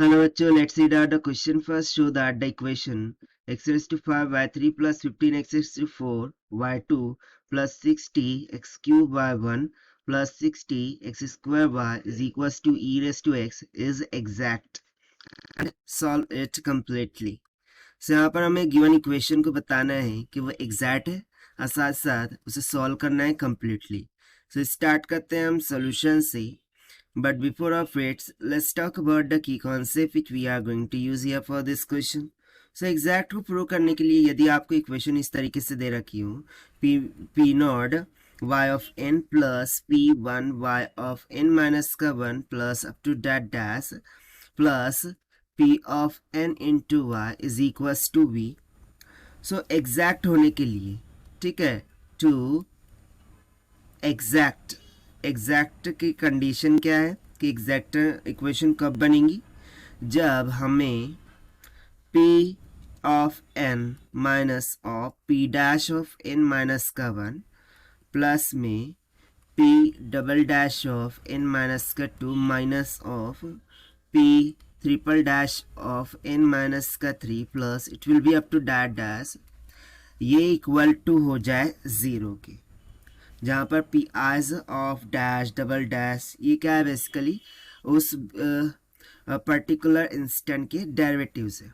Hello bachcho, let's read out the question first. Show that the equation x raised to 5 y3 plus 15x raised to 4 y2 plus 60 x cube y1 plus 60 x square y is equals to e raised to x is exact and solve it completely. So यहाँ पर हमें given equation को बताना है कि वो exact है और साथ साथ उसे सॉल्व करना है completely. So स्टार्ट करते हैं हम सॉल्यूशन से. But before of it, let's talk about the key concept which we are going to use here for this question. So exact को प्रूव करने के लिए यदि आपको इक्वेशन इस तरीके से दे रखी हो p not y of n plus p1 y of n minus का 1 plus up to that dash plus p of n into y is equals to v. So exact होने के लिए, ठीक है, to एग्जैक्ट की कंडीशन क्या है कि एग्जैक्ट इक्वेशन कब बनेंगी, जब हमें p of n minus of p dash of n minus का 1 प्लस में p double dash of n minus का 2 minus of p triple dash of n minus का 3 plus it will be up to that dash, ये equal to हो जाए 0 के, जहाँ पर पी आइज ऑफ डैश डबल डैश ये क्या है, बेसिकली उस पर्टिकुलर इंस्टेंट के डेरिवेटिव्स है.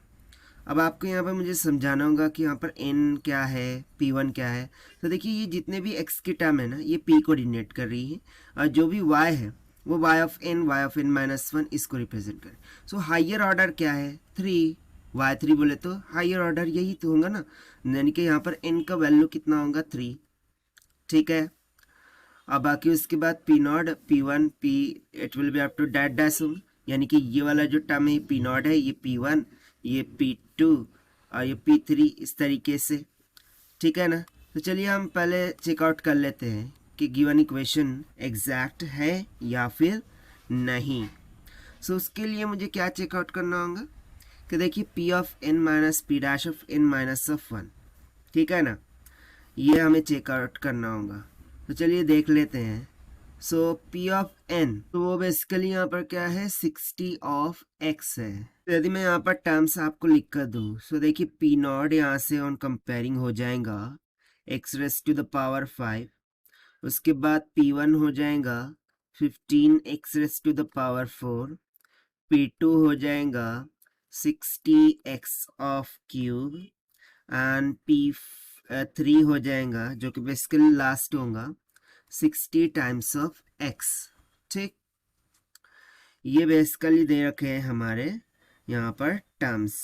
अब आपको यहाँ पर मुझे समझाना होगा कि यहाँ पर n क्या है, p1 क्या है. तो देखिए ये जितने भी x की टर्म है ना, ये p को डिनोट कर रही है और जो भी y है वो y ऑफ n माइनस 1 इसको रिप्रेजेंट करे. सो हाइयर ऑर्डर क्या है, 3 y3 बोले तो हाइयर ऑर्डर यही तो होगा ना, यानी कि यहाँ पर n का वैल्यू कितना होगा 3. ठीक है, अब बाकी उसके बाद P not p1 p it will be up to that dash होगा, यानी कि ये वाला जो टर्म है पी नॉट है, ये p1 ये p2 और ये p3 इस तरीके से. ठीक है ना. तो चलिए हम पहले चेकआउट कर लेते हैं कि गिवन इक्वेशन एग्जैक्ट है या फिर नहीं. सो उसके लिए मुझे क्या चेकआउट करना होगा कि देखिए p of n minus P dash of n minus of 1, ठीक है ना, ये हमें चेकआउट करना होगा. तो चलिए देख लेते हैं. सो p ऑफ n, तो वो बेसिकली यहाँ पर क्या है, 60 ऑफ x है. तो यदि मैं यहाँ पर टर्म्स आपको लिख कर दूँ, सो देखिए p नॉट यहाँ से ऑन कंपेयरिंग हो जाएगा x raise to the power 5, उसके बाद p1 हो जाएगा 15x race to the power 4, p2 हो जाएगा 60x of cube and p3 हो जाएगा जो कि बेसिकली लास्ट होगा 60 टाइम्स ऑफ x. ठीक, ये बेसिकली दे रखे हैं हमारे यहाँ पर टर्म्स.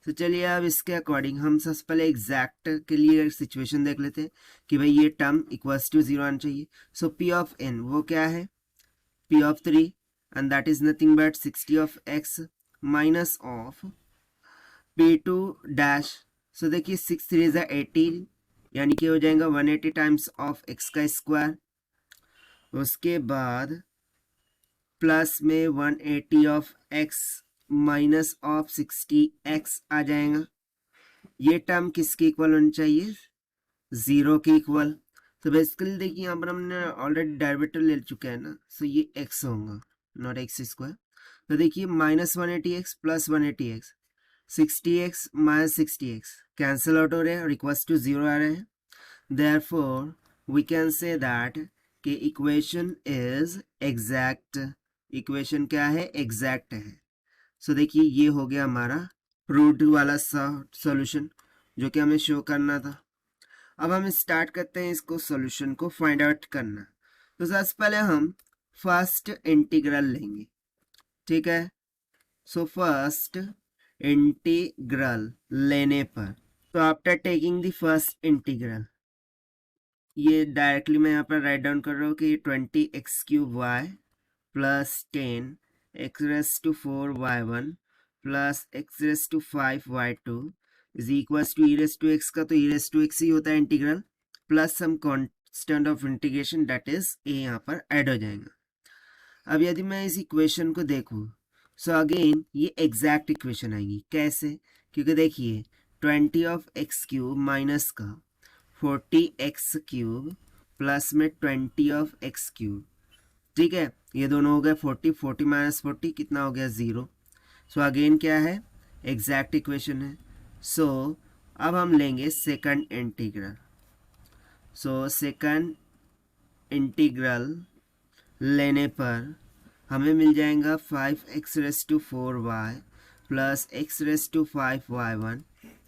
तो चलिए अब इसके अकॉर्डिंग हम सबसे पहले एग्जैक्ट के लिए सिचुएशन देख लेते हैं कि भाई ये टर्म इक्वल्स टू 0 आना चाहिए. सो p ऑफ n वो क्या है, p of 3 and that is nothing but 60 of x minus of p2 dash. So देखिए 6 3 18, यानी कि हो जाएगा 180 टाइम्स ऑफ x का स्क्वायर, उसके बाद प्लस में 180 of x minus of 60x आ जाएगा. ये टर्म किसके इक्वल होनी चाहिए, 0 के इक्वल. तो बेसिकली देखिए यहाँ पर हमने ऑलरेडी डेरिवेटिव ले चुका है ना, सो ये x होगा नॉट x स्क्वायर. तो देखिए minus 180x plus 180x, 60x minus 60x cancel out हो रहे हैं और इक्वल्स टू 0 आ रहे हैं. Therefore we can say that कि इक्वेशन इज एग्जैक्ट. इक्वेशन क्या है, एग्जैक्ट है. सो देखिए ये हो गया हमारा प्रूव्ड वाला सॉल्यूशन जो कि हमें शो करना था. अब हम स्टार्ट करते हैं इसको सॉल्यूशन को फाइंड आउट करना. तो सबसे पहले हम फर्स्ट इंटीग्रल लेंगे. ठीक है, सो फर्स्ट इंटीग्रल लेने पर, तो after taking the first integral, ये डायरेक्टली मैं यहाँ पर राइट डाउन कर रहा हूँ कि 20x cube y plus 10 x raise to 4 y1 plus x raise to 5 y2 is equals to e raise to x का, तो ई रेस टू x ही होता है integral plus some constant of integration that is a यहाँ पर add हो जाएगा. अब यदि मैं इस इक्वेशन को देखूँ, सो अगेन ये एग्जैक्ट इक्वेशन आएगी. कैसे, क्योंकि देखिए 20 ऑफ x क्यूब माइनस का 40x क्यूब प्लस में 20 ऑफ x क्यूब. ठीक है, ये दोनों हो गए 40 40 माइनस 40 कितना हो गया 0. सो अगेन क्या है, एग्जैक्ट इक्वेशन है। सो अब हम लेंगे second integral. So second integral लेने पर हमें मिल जाएगा 5x⁴y plus x⁵5y1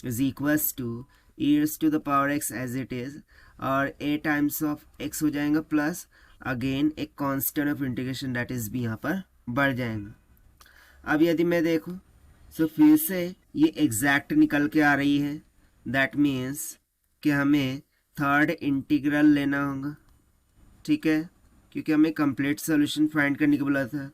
is equals to e⁻x as it is, और a टाइम्स ऑफ x हो जाएगा प्लस अगेन एक constant of integration that is भी यहाँ पर बढ़ जाएगा। अब यदि मैं देखूँ सो फिर से ये एग्जैक्ट निकल के आ रही है, दैट मीन्स कि हमें थर्ड इंटीग्रल लेना होगा, ठीक है, क्योंकि हमें कंप्लीट सॉल्यूशन फाइंड करने को बोला था।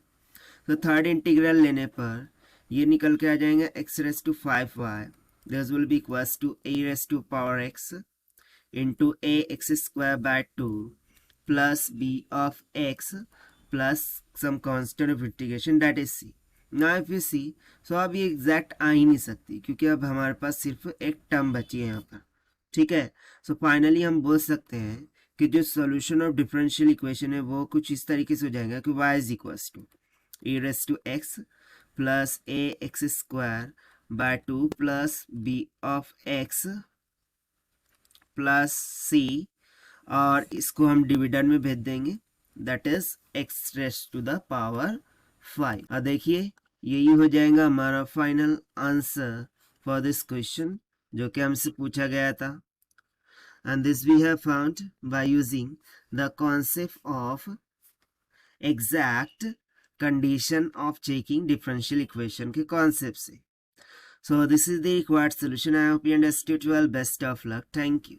तो थर्ड इंटीग्रल लेने पर ये निकल के आ जाएंगे x⁵5y, this will be equals to e⁻x into ax² plus b of x plus some constant of integration that is c। ना इफ यू सी, सो अब ये एग्जैक्ट आ ही नहीं सकती क्योंकि अब हमारे पास सिर्फ एक टर्म बची है यहाँ पर, ठीक है। सो फाइनली हम बोल सकते हैं कि जो सॉल्यूशन ऑफ डिफरेंशियल इक्वेशन है वो कुछ इस तरीके से हो जाएगा कि y is equals to e⁻x plus ax² plus b of x plus c, और इसको हम डिविडेंड में भेज देंगे, दैट इज x⁻5। और देखिए यही हो जाएगा हमारा final answer for this question जो कि हमसे पूछा गया था। And this we have found by using the concept of exact condition of checking differential equation के कॉन्सेप्ट से। So this is the required solution. I hope you understood well. Best of luck. Thank you.